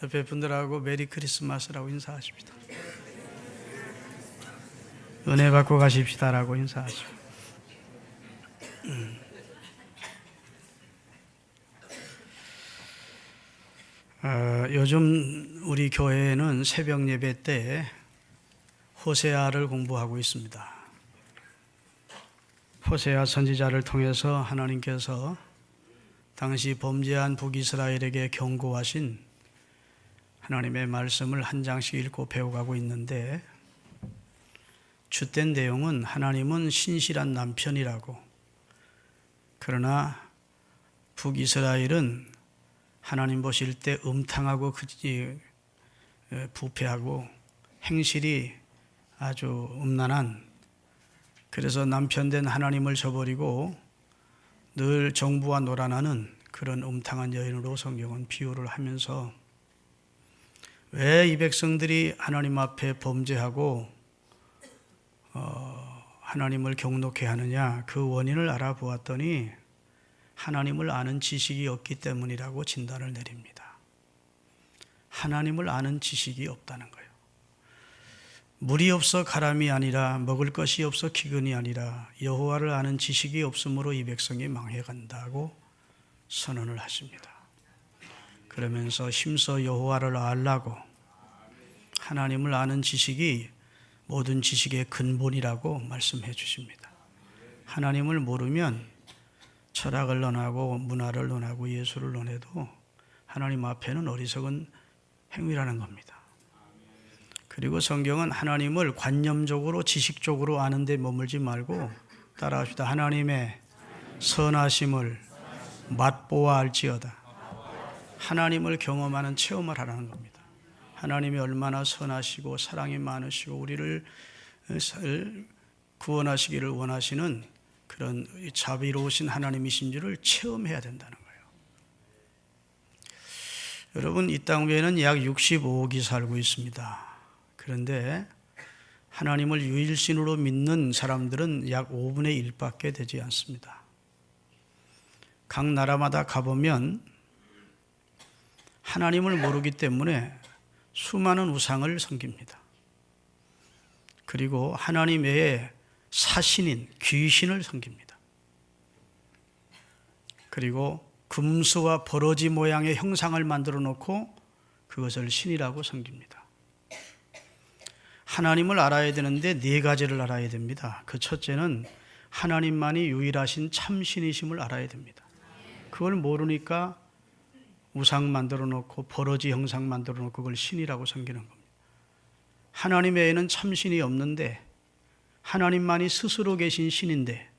옆에 분들하고 메리 크리스마스라고 인사하십시다. 은혜 받고 가십시다라고 인사하십시다. 요즘 우리 교회에는 새벽 예배 때 호세아를 공부하고 있습니다. 호세아 선지자를 통해서 하나님께서 당시 범죄한 북이스라엘에게 경고하신 하나님의 말씀을 한 장씩 읽고 배워가고 있는데, 주된 내용은 하나님은 신실한 남편이라고, 그러나 북이스라엘은 하나님 보실 때 음탕하고 부패하고 행실이 아주 음란한, 그래서 남편된 하나님을 저버리고 늘 정부와 놀아나는 그런 음탕한 여인으로 성경은 비유를 하면서, 왜 이 백성들이 하나님 앞에 범죄하고 하나님을 경노케 하느냐, 그 원인을 알아보았더니 하나님을 아는 지식이 없기 때문이라고 진단을 내립니다. 하나님을 아는 지식이 없다는 거예요. 물이 없어 가람이 아니라, 먹을 것이 없어 기근이 아니라, 여호와를 아는 지식이 없으므로 이 백성이 망해간다고 선언을 하십니다. 그러면서 힘써 여호와를 알라고, 하나님을 아는 지식이 모든 지식의 근본이라고 말씀해 주십니다. 하나님을 모르면 철학을 논하고 문화를 논하고 예술을 논해도 하나님 앞에는 어리석은 행위라는 겁니다. 그리고 성경은 하나님을 관념적으로 지식적으로 아는 데 머물지 말고 따라합시다. 하나님의 선하심을 맛보아 알지어다. 하나님을 경험하는 체험을 하라는 겁니다. 하나님이 얼마나 선하시고 사랑이 많으시고 우리를 구원하시기를 원하시는 그런 자비로우신 하나님이신 줄을 체험해야 된다는 거예요. 여러분, 이 땅 위에는 약 65억이 살고 있습니다. 그런데 하나님을 유일신으로 믿는 사람들은 약 5분의 1밖에 되지 않습니다. 각 나라마다 가보면 하나님을 모르기 때문에 수많은 우상을 섬깁니다. 그리고 하나님 외에 사신인 귀신을 섬깁니다. 그리고 금수와 버러지 모양의 형상을 만들어 놓고 그것을 신이라고 섬깁니다. 하나님을 알아야 되는데 네 가지를 알아야 됩니다. 그 첫째는 하나님만이 유일하신 참신이심을 알아야 됩니다. 그걸 모르니까 우상 만들어 놓고 버러지 형상 만들어 놓고 그걸 신이라고 섬기는 겁니다. 하나님 외에는 참신이 없는데 하나님만이 스스로 계신 신인데,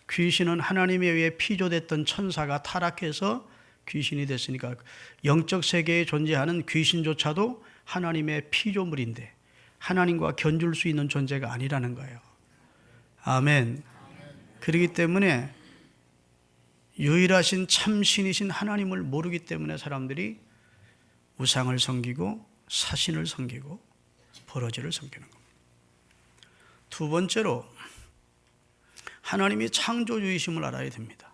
귀신은 하나님에 의해 피조됐던 천사가 타락해서 귀신이 됐으니까 영적 세계에 존재하는 귀신조차도 하나님의 피조물인데 하나님과 견줄 수 있는 존재가 아니라는 거예요. 아멘. 그렇기 때문에 유일하신 참신이신 하나님을 모르기 때문에 사람들이 우상을 섬기고 사신을 섬기고 버러지를 섬기는 겁니다. 두 번째로 하나님이 창조주이심을 알아야 됩니다.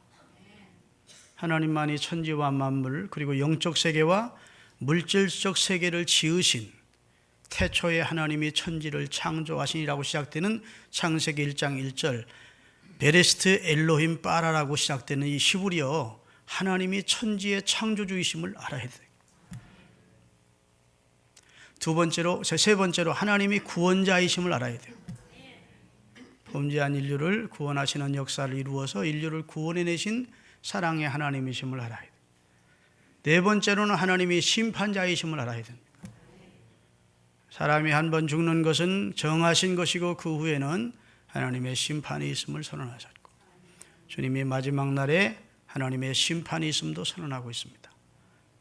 하나님만이 천지와 만물 그리고 영적 세계와 물질적 세계를 지으신, 태초에 하나님이 천지를 창조하시니라고 시작되는 창세기 1장 1절 베레스트 엘로힘 빠라라고 시작되는 이 히브리어, 하나님이 천지의 창조주이심을 알아야 돼요. 세 번째로 하나님이 구원자이심을 알아야 돼요. 범죄한 인류를 구원하시는 역사를 이루어서 인류를 구원해내신 사랑의 하나님이심을 알아야 돼요. 네 번째로는 하나님이 심판자이심을 알아야 됩니다. 사람이 한 번 죽는 것은 정하신 것이고 그 후에는 하나님의 심판이 있음을 선언하셨고, 주님이 마지막 날에 하나님의 심판이 있음도 선언하고 있습니다.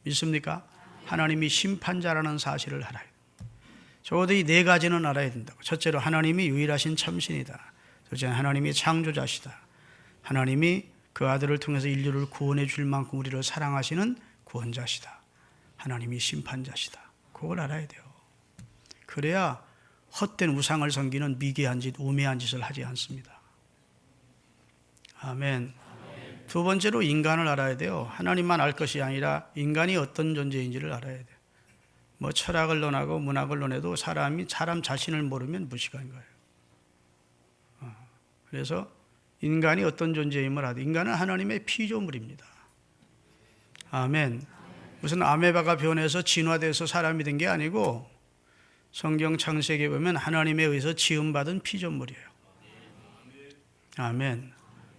믿습니까? 하나님이 심판자라는 사실을 알아야 돼요. 적어도 이 네 가지는 알아야 된다고. 첫째로 하나님이 유일하신 참신이다. 둘째는 하나님이 창조자시다. 하나님이 그 아들을 통해서 인류를 구원해 줄 만큼 우리를 사랑하시는 구원자시다. 하나님이 심판자시다. 그걸 알아야 돼요. 그래야 헛된 우상을 섬기는 미개한 짓, 우매한 짓을 하지 않습니다. 아멘. 두 번째로 인간을 알아야 돼요. 하나님만 알 것이 아니라 인간이 어떤 존재인지를 알아야 돼요. 뭐 철학을 논하고 문학을 논해도 사람 자신을 모르면 무식한 거예요. 그래서 인간이 어떤 존재임을 하든 인간은 하나님의 피조물입니다. 아멘. 무슨 아메바가 변해서 진화돼서 사람이 된 게 아니고 성경 창세기에 보면 하나님에 의해서 지음받은 피조물이에요. 아멘.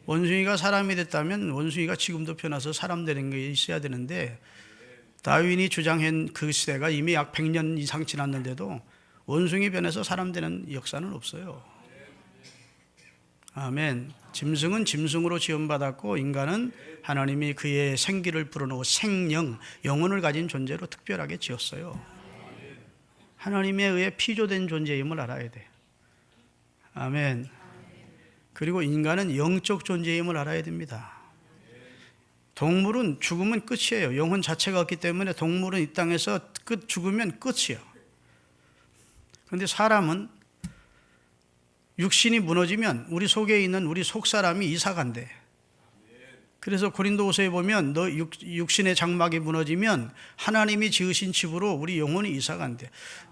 원숭이가 사람이 됐다면 원숭이가 지금도 변해서 사람 되는 게 있어야 되는데 다윈이 주장한 그 시대가 이미 약 100년 이상 지났는데도 원숭이 변해서 사람 되는 역사는 없어요. 아멘. 짐승은 짐승으로 지음받았고 인간은 하나님이 그의 생기를 불어넣고 생명, 영혼을 가진 존재로 특별하게 지었어요. 하나님에 의해 피조된 존재임을 알아야 돼. 아멘. 그리고 인간은 영적 존재임을 알아야 됩니다. 동물은 죽으면 끝이에요. 영혼 자체가 없기 때문에 동물은 이 땅에서 죽으면 끝이에요. 그런데 사람은 육신이 무너지면 우리 속에 있는 우리 속사람이 이사간대. 그래서 고린도후서에 보면 너 육신의 장막이 무너지면 하나님이 지으신 집으로 우리 영혼이 이사간대.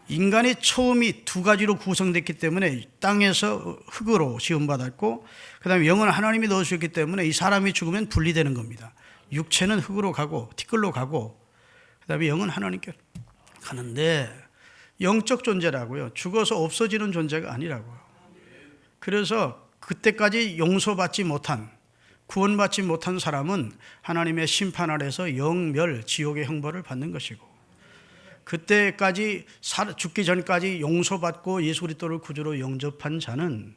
인간의 처음이 두 가지로 구성됐기 때문에 땅에서 흙으로 지음받았고 그 다음에 영혼을 하나님이 넣으셨기 때문에 이 사람이 죽으면 분리되는 겁니다. 육체는 흙으로 가고 티끌로 가고 그 다음에 영은 하나님께 가는데 영적 존재라고요. 죽어서 없어지는 존재가 아니라고요. 그래서 그때까지 용서받지 못한 구원받지 못한 사람은 하나님의 심판 아래서 영멸, 지옥의 형벌을 받는 것이고 그때까지 죽기 전까지 용서받고 예수 그리스도를 구주로 영접한 자는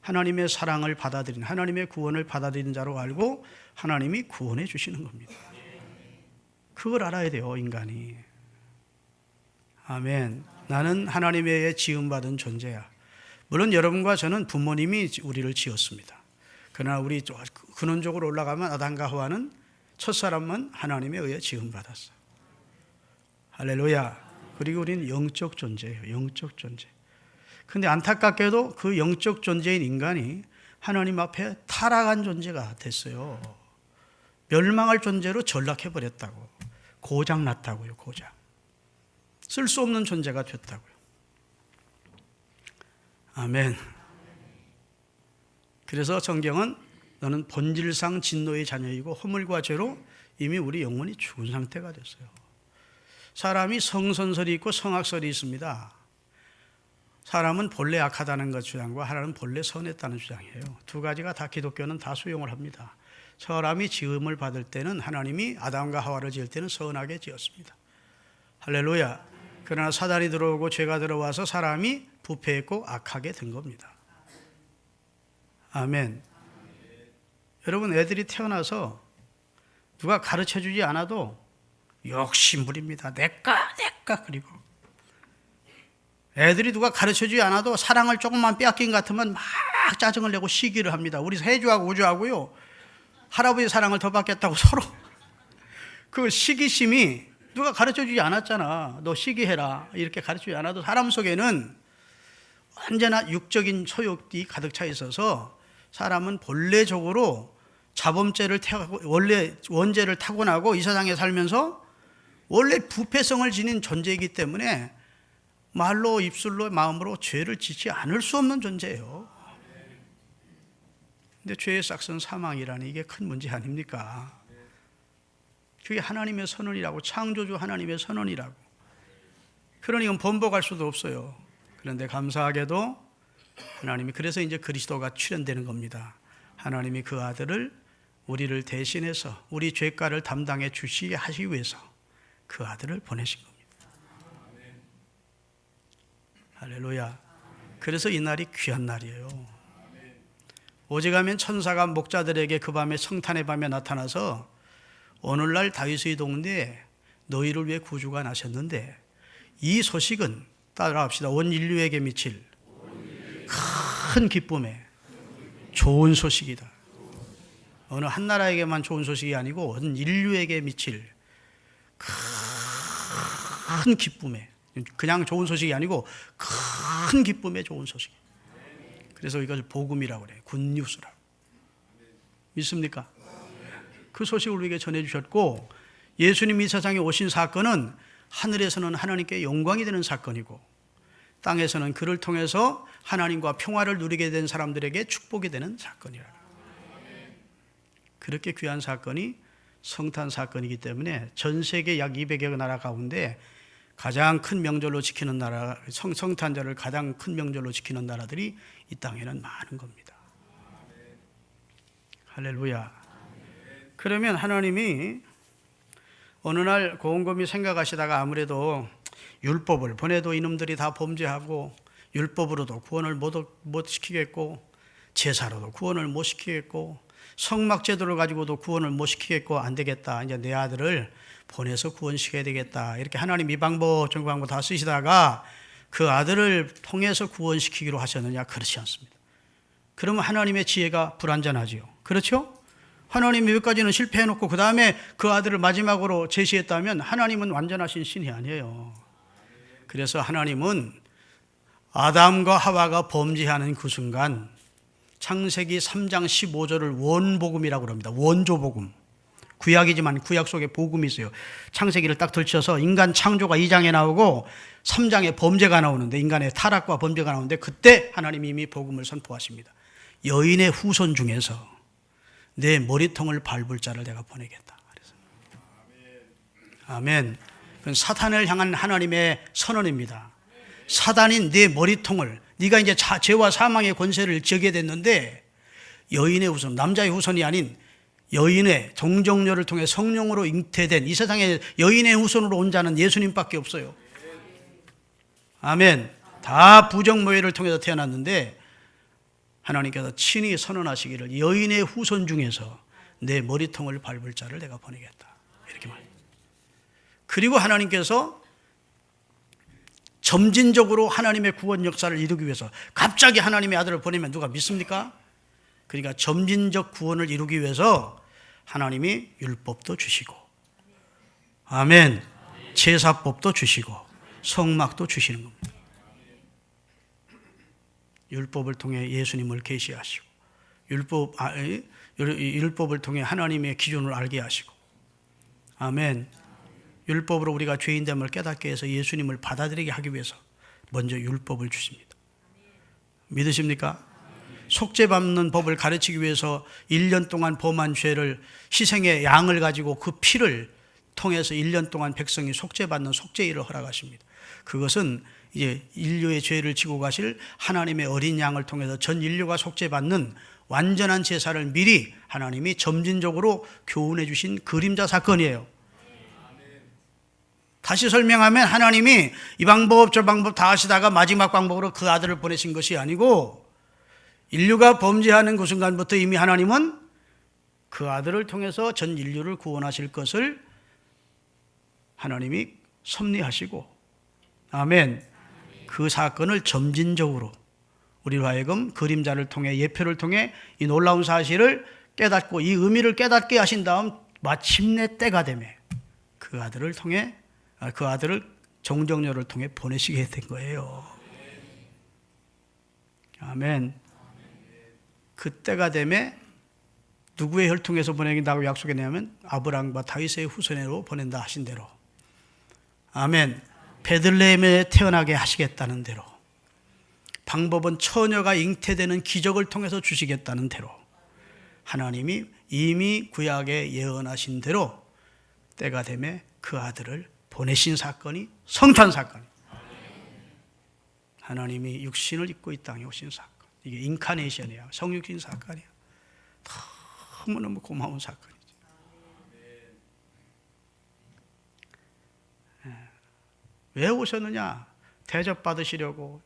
하나님의 사랑을 받아들인 하나님의 구원을 받아들인 자로 알고 하나님이 구원해 주시는 겁니다. 그걸 알아야 돼요, 인간이. 아멘. 나는 하나님에 의해 지음받은 존재야. 물론 여러분과 저는 부모님이 우리를 지었습니다. 그러나 우리 근원적으로 올라가면 아담과 하와는 첫사람은 하나님에 의해 지음받았어요. 할렐루야. 그리고 우리는 영적 존재예요. 영적 존재. 그런데 안타깝게도 그 영적 존재인 인간이 하나님 앞에 타락한 존재가 됐어요. 멸망할 존재로 전락해버렸다고. 고장났다고요. 고장. 쓸 수 없는 존재가 됐다고요. 아멘. 그래서 성경은 너는 본질상 진노의 자녀이고 허물과 죄로 이미 우리 영혼이 죽은 상태가 됐어요. 사람이 성선설이 있고 성악설이 있습니다. 사람은 본래 악하다는 것 주장과 하나는 본래 선했다는 주장이에요. 두 가지가 다 기독교는 다 수용을 합니다. 사람이 지음을 받을 때는 하나님이 아담과 하와를 지을 때는 선하게 지었습니다. 할렐루야. 그러나 사단이 들어오고 죄가 들어와서 사람이 부패했고 악하게 된 겁니다. 아멘. 여러분, 애들이 태어나서 누가 가르쳐주지 않아도 욕심부립니다. 내가 그리고 애들이 누가 가르쳐주지 않아도 사랑을 조금만 빼앗긴 것 같으면 막 짜증을 내고 시기를 합니다. 우리 세주하고 우주하고요, 할아버지 사랑을 더 받겠다고 서로 그 시기심이 누가 가르쳐주지 않았잖아. 너 시기해라 이렇게 가르쳐주지 않아도 사람 속에는 언제나 육적인 소욕이 가득 차 있어서 사람은 본래적으로 자범죄를 원래 원죄를 타고나고 이 세상에 살면서 원래 부패성을 지닌 존재이기 때문에 말로 입술로 마음으로 죄를 짓지 않을 수 없는 존재예요. 근데 죄의 싹은 사망이라니 이게 큰 문제 아닙니까? 그게 하나님의 선언이라고, 창조주 하나님의 선언이라고. 그러니 이건 번복할 수도 없어요. 그런데 감사하게도 하나님이 그래서 이제 그리스도가 출현되는 겁니다. 하나님이 그 아들을 우리를 대신해서 우리 죄가를 담당해 주시게 하시기 위해서 그 아들을 보내신 겁니다. 할렐루야. 그래서 이 날이 귀한 날이에요. 오직하면 천사가 목자들에게 그 밤에 성탄의 밤에 나타나서 오늘날 다윗의 동네에 너희를 위해 구주가 나셨는데 이 소식은 따라합시다. 온 인류에게 미칠 큰 기쁨의 좋은 소식이다. 어느 한 나라에게만 좋은 소식이 아니고 온 인류에게 미칠 큰 기쁨의, 그냥 좋은 소식이 아니고 큰 기쁨의 좋은 소식. 그래서 이걸 복음이라고 그래요. 굿뉴스라고. 믿습니까? 그 소식을 우리에게 전해주셨고, 예수님이 이 세상에 오신 사건은 하늘에서는 하나님께 영광이 되는 사건이고 땅에서는 그를 통해서 하나님과 평화를 누리게 된 사람들에게 축복이 되는 사건이라. 그렇게 귀한 사건이 성탄 사건이기 때문에 전 세계 약 200여 나라 가운데 가장 큰 명절로 지키는 나라, 성탄절을 가장 큰 명절로 지키는 나라들이 이 땅에는 많은 겁니다. 할렐루야. 그러면 하나님이 어느 날 곰곰이 생각하시다가 아무래도 율법을 보내도 이놈들이 다 범죄하고 율법으로도 구원을 못 시키겠고 제사로도 구원을 못 시키겠고 성막제도를 가지고도 구원을 못 시키겠고 안 되겠다. 이제 내 아들을 보내서 구원시켜야 되겠다. 이렇게 하나님 이 방법 저 방법 다 쓰시다가 그 아들을 통해서 구원시키기로 하셨느냐? 그렇지 않습니다. 그러면 하나님의 지혜가 불완전하지요. 그렇죠? 하나님이 여기까지는 실패해놓고 그 다음에 그 아들을 마지막으로 제시했다면 하나님은 완전하신 신이 아니에요. 그래서 하나님은 아담과 하와가 범죄하는 그 순간 창세기 3장 15절을 원복음이라고 합니다. 원조복음. 구약이지만 구약 속에 복음이 있어요. 창세기를 딱 들춰서 인간 창조가 2장에 나오고 3장에 범죄가 나오는데 인간의 타락과 범죄가 나오는데 그때 하나님이 이미 복음을 선포하십니다. 여인의 후손 중에서 내 머리통을 밟을 자를 내가 보내겠다. 그래서. 아멘. 그건 사탄을 향한 하나님의 선언입니다. 사단인 내 머리통을 네가 이제 죄와 사망의 권세를 지게 됐는데 여인의 후손, 남자의 후손이 아닌 여인의 동정녀를 통해 성령으로 잉태된 이 세상에 여인의 후손으로 온 자는 예수님밖에 없어요. 아멘. 다 부정모회를 통해서 태어났는데 하나님께서 친히 선언하시기를 여인의 후손 중에서 내 머리통을 밟을 자를 내가 보내겠다. 이렇게 말합니다. 그리고 하나님께서 점진적으로 하나님의 구원 역사를 이루기 위해서 갑자기 하나님의 아들을 보내면 누가 믿습니까? 그러니까 점진적 구원을 이루기 위해서 하나님이 율법도 주시고 아멘. 제사법도 주시고 성막도 주시는 겁니다. 율법을 통해 예수님을 계시하시고 율법을 통해 하나님의 기준을 알게 하시고 아멘. 율법으로 우리가 죄인됨을 깨닫게 해서 예수님을 받아들이게 하기 위해서 먼저 율법을 주십니다. 믿으십니까? 속죄받는 법을 가르치기 위해서 1년 동안 범한 죄를 희생의 양을 가지고 그 피를 통해서 1년 동안 백성이 속죄받는 속죄일을 허락하십니다. 그것은 이제 인류의 죄를 지고 가실 하나님의 어린 양을 통해서 전 인류가 속죄받는 완전한 제사를 미리 하나님이 점진적으로 교훈해 주신 그림자 사건이에요. 다시 설명하면 하나님이 이 방법 저 방법 다 하시다가 마지막 방법으로 그 아들을 보내신 것이 아니고 인류가 범죄하는 그 순간부터 이미 하나님은 그 아들을 통해서 전 인류를 구원하실 것을 하나님이 섭리하시고 아멘. 그 사건을 점진적으로 우리로 하여금 그림자를 통해 예표를 통해 이 놀라운 사실을 깨닫고 이 의미를 깨닫게 하신 다음 마침내 때가 되매 그 아들을 통해 그 아들을 정정녀를 통해 보내시게 된 거예요. 아멘. 그 때가 되매 누구의 혈통에서 보내긴다고 약속했냐면 아브라함과 다윗의 후손으로 보낸다 하신 대로 아멘. 베들레헴에 태어나게 하시겠다는 대로 방법은 처녀가 잉태되는 기적을 통해서 주시겠다는 대로 하나님이 이미 구약에 예언하신 대로 때가 되매 그 아들을 보내신 사건이 성탄 사건. 하나님이 육신을 입고 이 땅에 오신 사건. 이게 인카네이션이야. 성육신 사건이야. 너무너무 고마운 사건이죠. 왜 오셨느냐? 대접받으시려고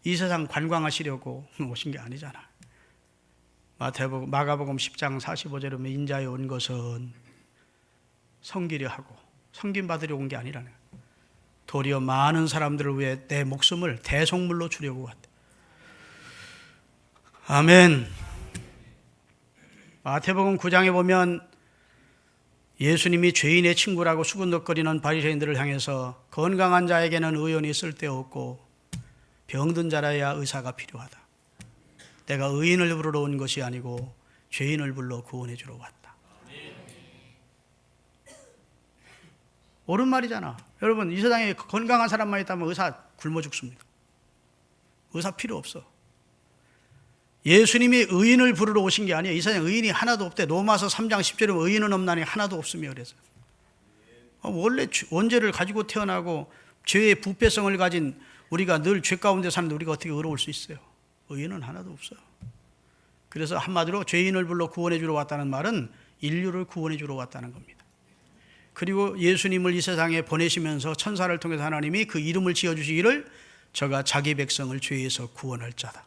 이 세상 관광하시려고 오신 게 아니잖아. 마가복음 10장 45절에 보면 인자에 온 것은 섬기려 하고 섬김받으려 온 게 아니라네. 도리어 많은 사람들을 위해 내 목숨을 대속물로 주려고 왔다. 아멘. 마태복음 9장에 보면 예수님이 죄인의 친구라고 수군덕거리는 바리새인들을 향해서 건강한 자에게는 의원이 쓸데없고 병든 자라야 의사가 필요하다. 내가 의인을 부르러 온 것이 아니고 죄인을 불러 구원해 주러 왔다. 옳은 말이잖아. 여러분, 이 세상에 건강한 사람만 있다면 의사 굶어 죽습니다. 의사 필요 없어. 예수님이 의인을 부르러 오신 게 아니에요. 이 세상에 의인이 하나도 없대. 로마서 3장 10절에 의인은 없나니 하나도 없으며 그래서. 원래 원죄를 가지고 태어나고 죄의 부패성을 가진 우리가 늘 죄 가운데 사는데 우리가 어떻게 의로울 수 있어요? 의인은 하나도 없어요. 그래서 한마디로 죄인을 불러 구원해 주러 왔다는 말은 인류를 구원해 주러 왔다는 겁니다. 그리고 예수님을 이 세상에 보내시면서 천사를 통해서 하나님이 그 이름을 지어주시기를 저가 자기 백성을 죄에서 구원할 자다.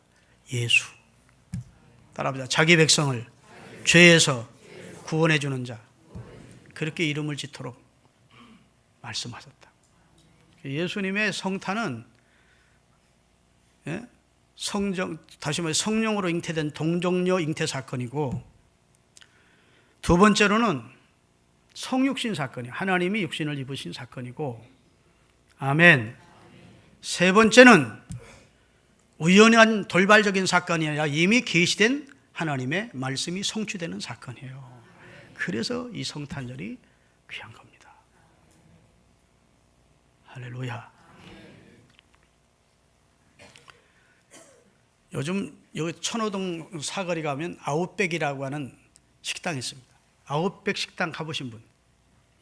예수. 따라합니다. 자기 백성을 죄에서 구원해 주는 자. 그렇게 이름을 짓도록 말씀하셨다. 예수님의 성탄은 다시 말해 성령으로 잉태된 동정녀 잉태 사건이고, 두 번째로는 성육신 사건이에요. 하나님이 육신을 입으신 사건이고, 아멘. 세 번째는 우연한 돌발적인 사건이 아니라 이미 계시된 하나님의 말씀이 성취되는 사건이에요. 그래서 이 성탄절이 귀한 겁니다. 할렐루야. 요즘 여기 천호동 사거리 가면 아웃백이라고 하는 식당이 있습니다. 아웃백 식당 가보신 분?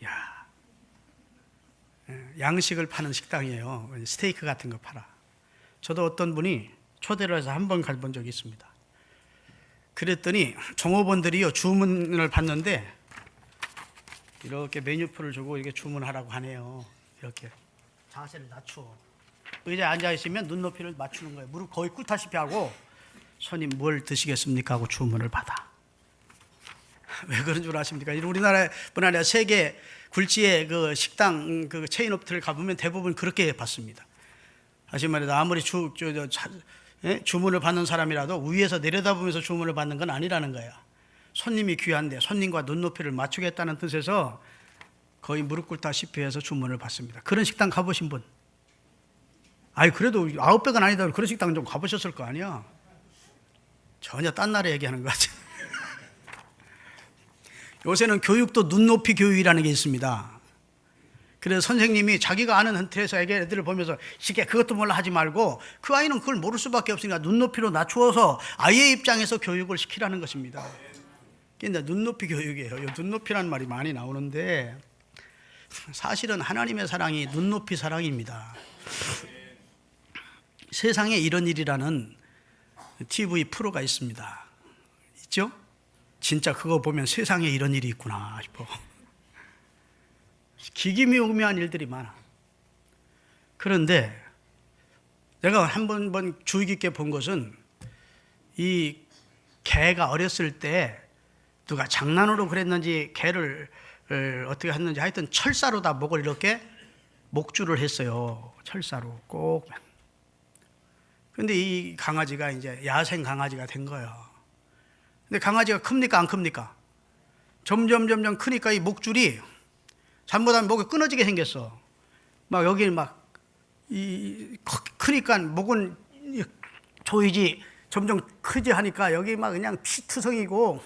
야, 양식을 파는 식당이에요. 스테이크 같은 거 팔아. 저도 어떤 분이 초대를 해서 한 번 가본 적이 있습니다. 그랬더니 종업원들이요 주문을 받는데 이렇게 메뉴표를 주고 이렇게 주문하라고 하네요. 이렇게 자세를 낮춰 의자에 앉아 있으면 눈높이를 맞추는 거예요. 무릎 거의 꿇다시피 하고 손님 뭘 드시겠습니까 하고 주문을 받아. 왜 그런 줄 아십니까? 우리나라뿐 아니라 세계 굴지의 그 식당 그 체인 업체를 가보면 대부분 그렇게 받습니다. 다시 말해서 아무리 주문을 받는 사람이라도 위에서 내려다보면서 주문을 받는 건 아니라는 거야. 손님이 귀한데 손님과 눈높이를 맞추겠다는 뜻에서 거의 무릎 꿇다시피 해서 주문을 받습니다. 그런 식당 가보신 분? 아니 그래도 아웃백은 아니다. 그런 식당 좀 가보셨을 거 아니야. 전혀 딴 나라 얘기하는 거 같아. 요새는 교육도 눈높이 교육이라는 게 있습니다. 그래서 선생님이 자기가 아는 틀에서 애들을 보면서 시계 그것도 몰라 하지 말고 그 아이는 그걸 모를 수밖에 없으니까 눈높이로 낮추어서 아이의 입장에서 교육을 시키라는 것입니다. 그게 눈높이 교육이에요. 눈높이라는 말이 많이 나오는데 사실은 하나님의 사랑이 눈높이 사랑입니다. 세상에 이런 일이라는 TV 프로가 있습니다. 있죠? 진짜 그거 보면 세상에 이런 일이 있구나 싶어. 기기묘묘한 일들이 많아. 그런데 내가 한 번 주의 깊게 본 것은 이 개가 어렸을 때 누가 장난으로 그랬는지 개를 어떻게 했는지 하여튼 철사로 다 목을 이렇게 목줄을 했어요. 철사로 꼭. 근데 이 강아지가 이제 야생 강아지가 된 거예요. 근데 강아지가 큽니까 안 큽니까? 점점 크니까 이 목줄이 잘못하면 목이 끊어지게 생겼어. 막 여기 막 크니까 목은 조이지 점점 크지 하니까 여기 막 그냥 피투성이고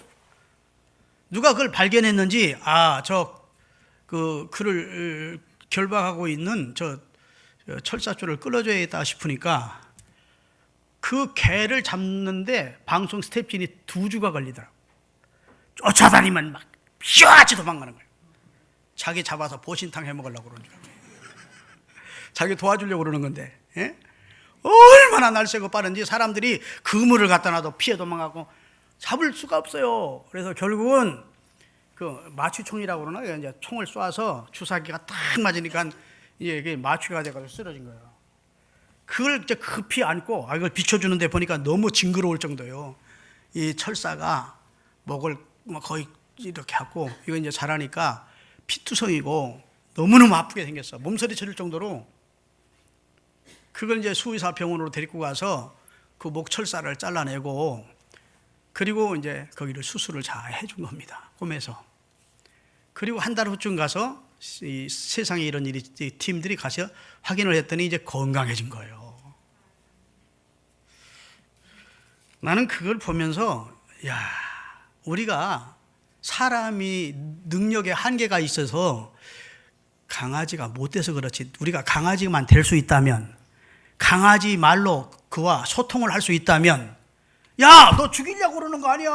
누가 그걸 발견했는지 그를 결박하고 있는 저 철사줄을 끌어줘야겠다 싶으니까 그 개를 잡는데 방송 스태프진이 2주가 걸리더라고. 쫓아다니면 막 휘어같이 도망가는 거예요. 자기 잡아서 보신탕 해먹으려고 그러는 줄 알고. 자기 도와주려고 그러는 건데, 예? 얼마나 날쌔고 빠른지 사람들이 그물을 갖다 놔도 피해 도망가고 잡을 수가 없어요. 그래서 결국은 그 마취총이라고 그러나 이제 총을 쏴서 주사기가 딱 맞으니까 이제 이게 마취가 돼가지고 쓰러진 거예요. 그걸 이제 급히 안고 이걸 비춰주는데 보니까 너무 징그러울 정도예요. 이 철사가 목을 거의 이렇게 하고 이거 이제 자라니까 피투성이고 너무너무 아프게 생겼어. 몸서리 쳐질 정도로. 그걸 이제 수의사 병원으로 데리고 가서 그 목철사를 잘라내고 그리고 이제 거기를 수술을 잘 해준 겁니다. 꿈에서. 그리고 한 달 후쯤 가서 이 세상에 이런 일이 팀들이 가서 확인을 했더니 이제 건강해진 거예요. 나는 그걸 보면서 우리가 사람이 능력에 한계가 있어서 강아지가 못돼서 그렇지, 우리가 강아지만 될 수 있다면, 강아지 말로 그와 소통을 할 수 있다면, 야, 너 죽이려고 그러는 거 아니야.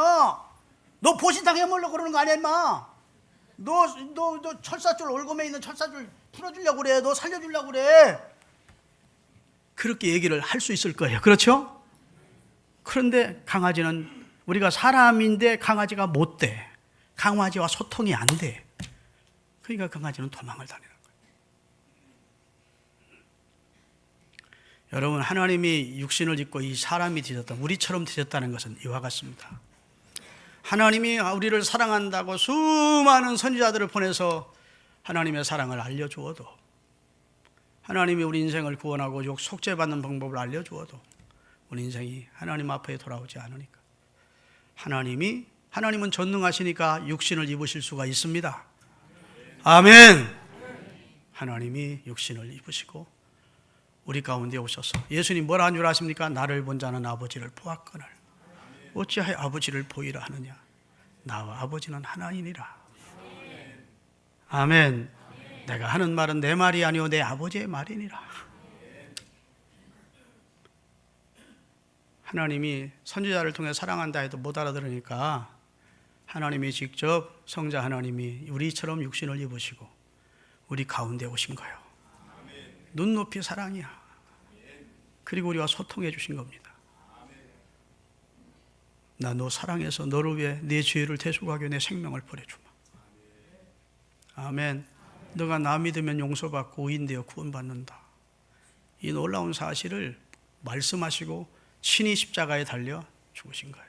너 보신당해먹으려고 그러는 거 아니야, 임마. 너 철사줄, 올검에 있는 철사줄 풀어주려고 그래. 너 살려주려고 그래. 그렇게 얘기를 할 수 있을 거예요. 그렇죠? 그런데 강아지는, 우리가 사람인데 강아지가 못 돼. 강아지와 소통이 안 돼. 그러니까 강아지는 도망을 다니는 거예요. 여러분, 하나님이 육신을 입고 이 사람이 되셨다, 우리처럼 되셨다는 것은 이와 같습니다. 하나님이 우리를 사랑한다고 수많은 선지자들을 보내서 하나님의 사랑을 알려주어도, 하나님이 우리 인생을 구원하고 속죄받는 방법을 알려주어도 우리 인생이 하나님 앞에 돌아오지 않으니까, 하나님은 전능하시니까 육신을 입으실 수가 있습니다. 아멘. 하나님이 육신을 입으시고 우리 가운데 오셔서, 예수님 뭐라 한 줄 아십니까? 나를 본 자는 아버지를 보았거늘 어찌하여 아버지를 보이라 하느냐. 나와 아버지는 하나이니라. 아멘. 내가 하는 말은 내 말이 아니오 내 아버지의 말이니라. 하나님이 선지자를 통해 사랑한다 해도 못 알아들으니까 하나님이 직접, 성자 하나님이 우리처럼 육신을 입으시고 우리 가운데 오신 거예요. 눈높이 사랑이야. 그리고 우리와 소통해 주신 겁니다. 나 너 사랑해서 너를 위해 내 죄를 대속하기 위해 내 생명을 버려주마. 아멘. 너가 나 믿으면 용서받고 의인되어 구원받는다. 이 놀라운 사실을 말씀하시고 친히 십자가에 달려 죽으신 거예요.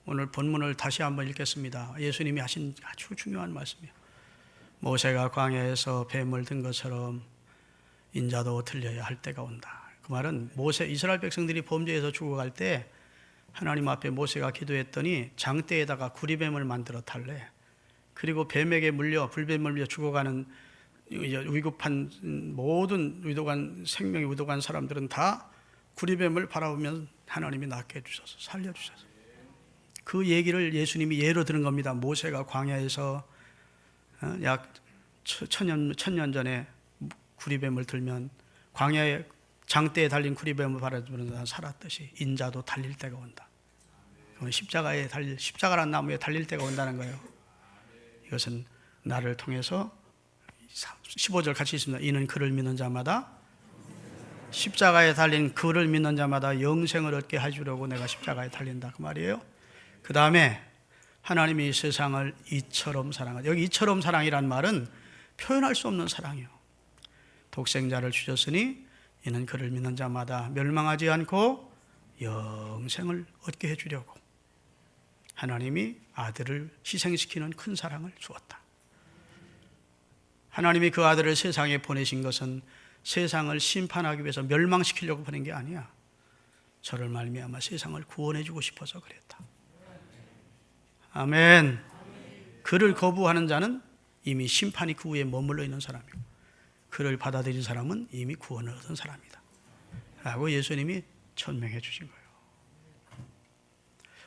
오늘 본문을 다시 한번 읽겠습니다. 예수님이 하신 아주 중요한 말씀이에요. 모세가 광야에서 뱀을 든 것처럼 인자도 틀려야 할 때가 온다. 그 말은 이스라엘 백성들이 범죄해서 죽어갈 때 하나님 앞에 모세가 기도했더니 장대에다가 구리뱀을 만들어 달래. 그리고 뱀에게 물려, 불뱀을 물려 죽어가는 위급한 모든 생명이 의도간 사람들은 다 구리뱀을 바라보면 하나님이 낫게 해주셔서 살려주셔서, 그 얘기를 예수님이 예로 들은 겁니다. 모세가 광야에서 약 천년 전에 구리뱀을 들면 광야에 장대에 달린 구리뱀을 바라보는 살았듯이 인자도 달릴 때가 온다. 십자가란 나무에 달릴 때가 온다는 거예요. 이것은 나를 통해서 15절 같이 있습니다. 이는 그를 믿는 자마다, 십자가에 달린 그를 믿는 자마다 영생을 얻게 해주려고 내가 십자가에 달린다, 그 말이에요. 그 다음에 하나님이 세상을 이처럼 사랑하다. 여기 이처럼 사랑이란 말은 표현할 수 없는 사랑이에요. 독생자를 주셨으니 이는 그를 믿는 자마다 멸망하지 않고 영생을 얻게 해주려고 하나님이 아들을 희생시키는 큰 사랑을 주었다. 하나님이 그 아들을 세상에 보내신 것은 세상을 심판하기 위해서 멸망시키려고 보낸 게 아니야. 저를 말미암아 세상을 구원해 주고 싶어서 그랬다. 아멘. 그를 거부하는 자는 이미 심판이 그 위에 머물러 있는 사람이고, 그를 받아들인 사람은 이미 구원을 얻은 사람이다 라고 예수님이 천명해 주신 거예요.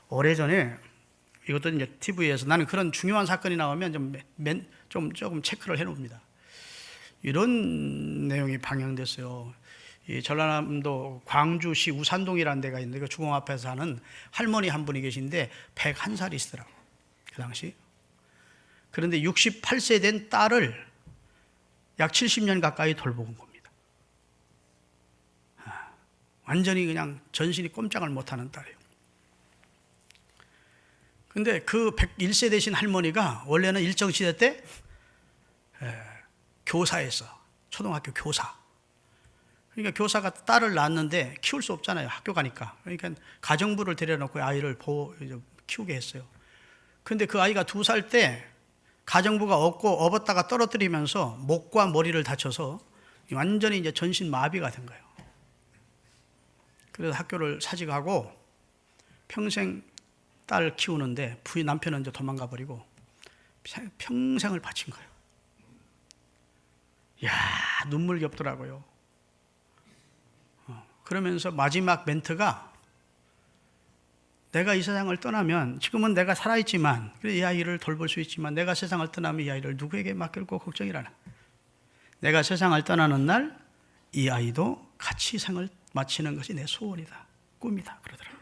오래전에, 이것도 이제 TV에서, 나는 그런 중요한 사건이 나오면 조금 체크를 해놓습니다. 이런 내용이 방영됐어요. 이 전라남도 광주시 우산동이라는 데가 있는데, 그 주공 앞에 사는 할머니 한 분이 계신데 101살이시더라고요, 그 당시. 그런데 68세 된 딸을 약 70년 가까이 돌보고 온 겁니다. 완전히 그냥 전신이 꼼짝을 못하는 딸이에요. 근데 그 101세 되신 할머니가 원래는 일정시대 때 교사였어. 초등학교 교사. 그러니까 교사가 딸을 낳았는데 키울 수 없잖아요, 학교 가니까. 그러니까 가정부를 데려놓고 아이를 키우게 했어요. 근데 그 아이가 2살 때 가정부가 없고 업었다가 떨어뜨리면서 목과 머리를 다쳐서 완전히 이제 전신 마비가 된 거예요. 그래서 학교를 사직하고 평생 딸 키우는데 남편은 이제 도망가 버리고 평생을 바친 거예요. 이야, 눈물겹더라고요. 그러면서 마지막 멘트가 내가 이 세상을 떠나면, 지금은 내가 살아있지만, 이 아이를 돌볼 수 있지만, 내가 세상을 떠나면 이 아이를 누구에게 맡길고 걱정이라나. 내가 세상을 떠나는 날 이 아이도 같이 생을 마치는 것이 내 소원이다, 꿈이다 그러더라고요.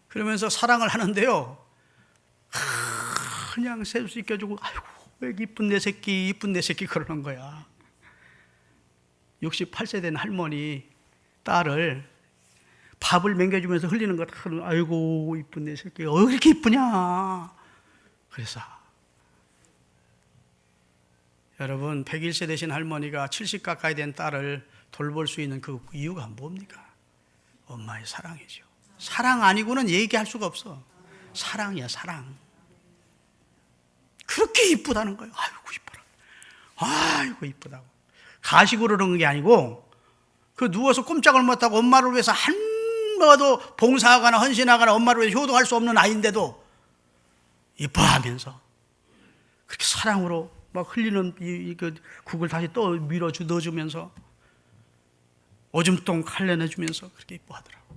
그러면서 사랑을 하는데요, 그냥 셀 수 있게 해주고, 아이고 왜 이쁜 내 새끼, 이쁜 내 새끼 그러는 거야. 68세 된 할머니 딸을 밥을 먹여주면서 흘리는 것, 아이고 이쁜 내 새끼, 왜 이렇게 이쁘냐. 그래서 여러분, 101세 되신 할머니가 70 가까이 된 딸을 돌볼 수 있는 그 이유가 뭡니까? 엄마의 사랑이죠. 사랑 아니고는 얘기할 수가 없어. 사랑이야, 사랑. 그렇게 이쁘다는 거예요. 아이고 이뻐라, 아이고 이쁘다고. 가식으로 그러는 게 아니고, 그 누워서 꼼짝을 못하고 엄마를 위해서 한 번도 봉사하거나 헌신하거나 엄마를 위해서 효도할 수 없는 아이인데도 이뻐하면서 그렇게 사랑으로 막 흘리는 그 국을 다시 또 넣어주면서 오줌통 칼 내주면서 그렇게 이뻐하더라고.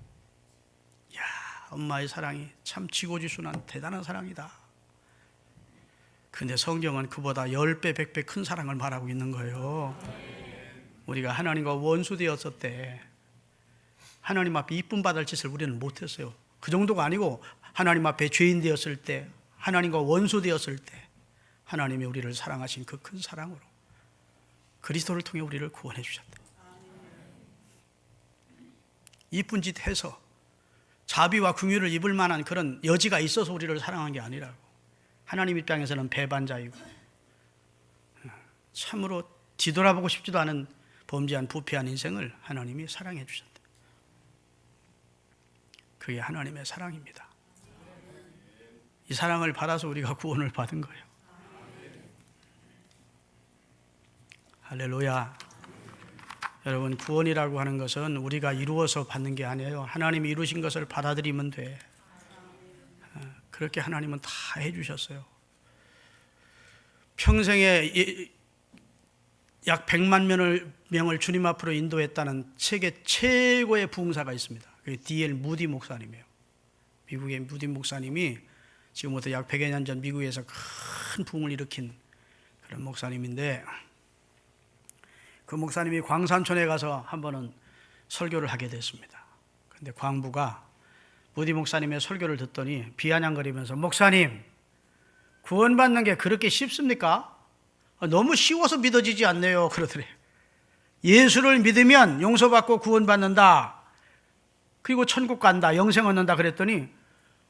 이야, 엄마의 사랑이 참 지고지순한 대단한 사랑이다. 근데 성경은 그보다 10배, 100배 큰 사랑을 말하고 있는 거예요. 우리가 하나님과 원수 되었을 때, 하나님 앞에 이쁨 받을 짓을 우리는 못했어요. 그 정도가 아니고, 하나님 앞에 죄인 되었을 때, 하나님과 원수 되었을 때 하나님이 우리를 사랑하신 그 큰 사랑으로 그리스도를 통해 우리를 구원해 주셨다. 이쁜 짓 해서 자비와 긍휼을 입을 만한 그런 여지가 있어서 우리를 사랑한 게 아니라고. 하나님 입장에서는 배반자이고 참으로 뒤돌아보고 싶지도 않은 범죄한 부패한 인생을 하나님이 사랑해 주셨다. 그게 하나님의 사랑입니다. 이 사랑을 받아서 우리가 구원을 받은 거예요. 할렐루야. 여러분, 구원이라고 하는 것은 우리가 이루어서 받는 게 아니에요. 하나님이 이루신 것을 받아들이면 돼. 그렇게 하나님은 다 해주셨어요. 평생에 약 100만 명을 주님 앞으로 인도했다는 세계 최고의 부흥사가 있습니다. 그게 D.L. 무디 목사님이에요. 미국의 무디 목사님이 지금부터 약 100여 년 전 미국에서 큰 부흥을 일으킨 그런 목사님인데, 그 목사님이 광산촌에 가서 한 번은 설교를 하게 됐습니다. 그런데 광부가 무디 목사님의 설교를 듣더니 비아냥거리면서, 목사님, 구원받는 게 그렇게 쉽습니까? 너무 쉬워서 믿어지지 않네요 그러더래요. 예수를 믿으면 용서받고 구원받는다, 그리고 천국 간다, 영생 얻는다 그랬더니,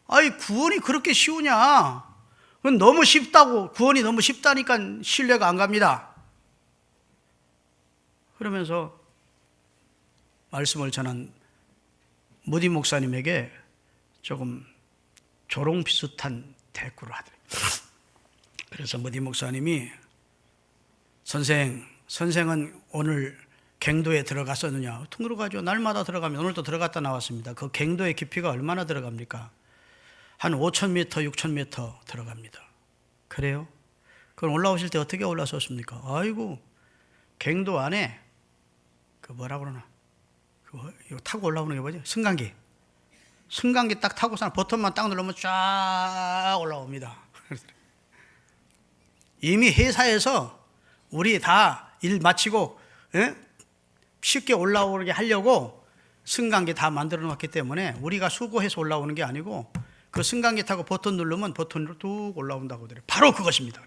아이 구원이 그렇게 쉬우냐, 그건 너무 쉽다고, 구원이 너무 쉽다니까 신뢰가 안 갑니다. 그러면서 말씀을 전한 무디 목사님에게 조금 조롱 비슷한 대꾸를 하더래요. 그래서 무디 목사님이, 선생은 오늘 갱도에 들어갔었느냐? 들어가죠. 날마다 들어가면, 오늘도 들어갔다 나왔습니다. 그 갱도의 깊이가 얼마나 들어갑니까? 한 5,000m, 6,000m 들어갑니다. 그래요? 그럼 올라오실 때 어떻게 올라섰습니까? 아이고, 갱도 안에 그 뭐라 그러나, 이거 타고 올라오는 게 뭐지? 승강기 딱 타고서 버튼만 딱 누르면 쫙 올라옵니다. 이미 회사에서 우리 다 일 마치고 쉽게 올라오게 하려고 승강기 다 만들어 놨기 때문에 우리가 수고해서 올라오는 게 아니고, 그 승강기 타고 버튼 누르면 버튼으로 뚝 올라온다고 그래요. 바로 그것입니다.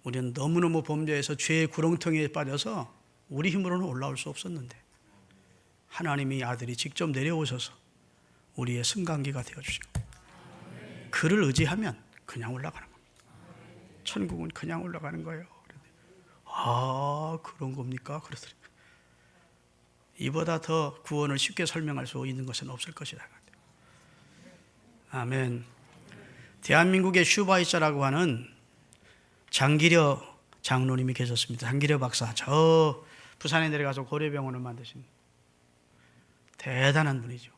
우리는 너무너무 범죄해서 죄의 구렁텅이에 빠져서 우리 힘으로는 올라올 수 없었는데, 하나님이 아들이 직접 내려오셔서 우리의 승강기가 되어주신 거예요. 그를 의지하면 그냥 올라가는 겁니다. 천국은 그냥 올라가는 거예요. 아, 그런 겁니까? 그러더니 이보다 더 구원을 쉽게 설명할 수 있는 것은 없을 것이다. 아멘. 대한민국의 슈바이처라고 하는 장기려 장로님이 계셨습니다. 장기려 박사, 저 부산에 내려가서 고려병원을 만드신 대단한 분이죠.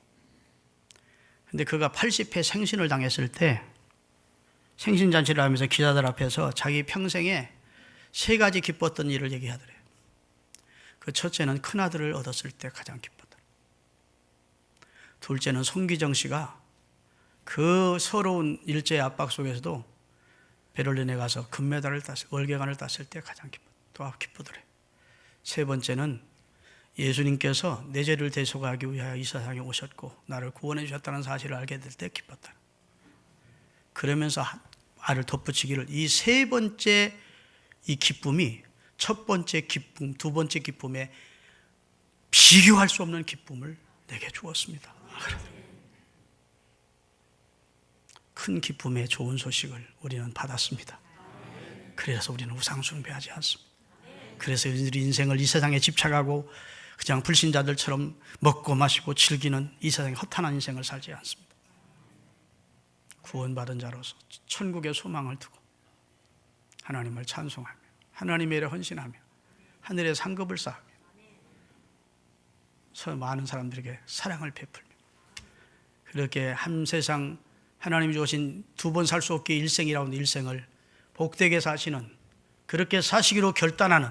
근데 그가 80회 생신을 당했을 때 생신잔치를 하면서 기자들 앞에서 자기 평생에 3가지 기뻤던 일을 얘기하더래요. 그 첫째는 큰아들을 얻었을 때 가장 기뻤다. 둘째는 송기정 씨가 그 서러운 일제의 압박 속에서도 베를린에 가서 금메달을 땄을, 월계관을 땄을 때 가장 기쁘더래. 세 번째는 예수님께서 내 죄를 대속하기 위하여 이 세상에 오셨고 나를 구원해 주셨다는 사실을 알게 될 때 기뻤다. 그러면서 알을 덧붙이기를, 이 세 번째 이 기쁨이 첫 번째 기쁨, 두 번째 기쁨에 비교할 수 없는 기쁨을 내게 주었습니다. 큰 기쁨의 좋은 소식을 우리는 받았습니다. 그래서 우리는 우상 숭배하지 않습니다. 그래서 우리 인생을 이 세상에 집착하고 그냥 불신자들처럼 먹고 마시고 즐기는 이 세상의 허탄한 인생을 살지 않습니다. 구원받은 자로서 천국의 소망을 두고 하나님을 찬송하며 하나님의 일에 헌신하며 하늘의 상급을 쌓으며 많은 사람들에게 사랑을 베풀며 그렇게 한 세상 하나님이 주신 두 번 살 수 없게 일생이라는 일생을 복되게 사시는, 그렇게 사시기로 결단하는,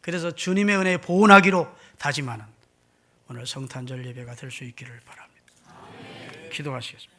그래서 주님의 은혜에 보온하기로 다짐하는 오늘 성탄절 예배가 될 수 있기를 바랍니다. 기도하시겠습니다.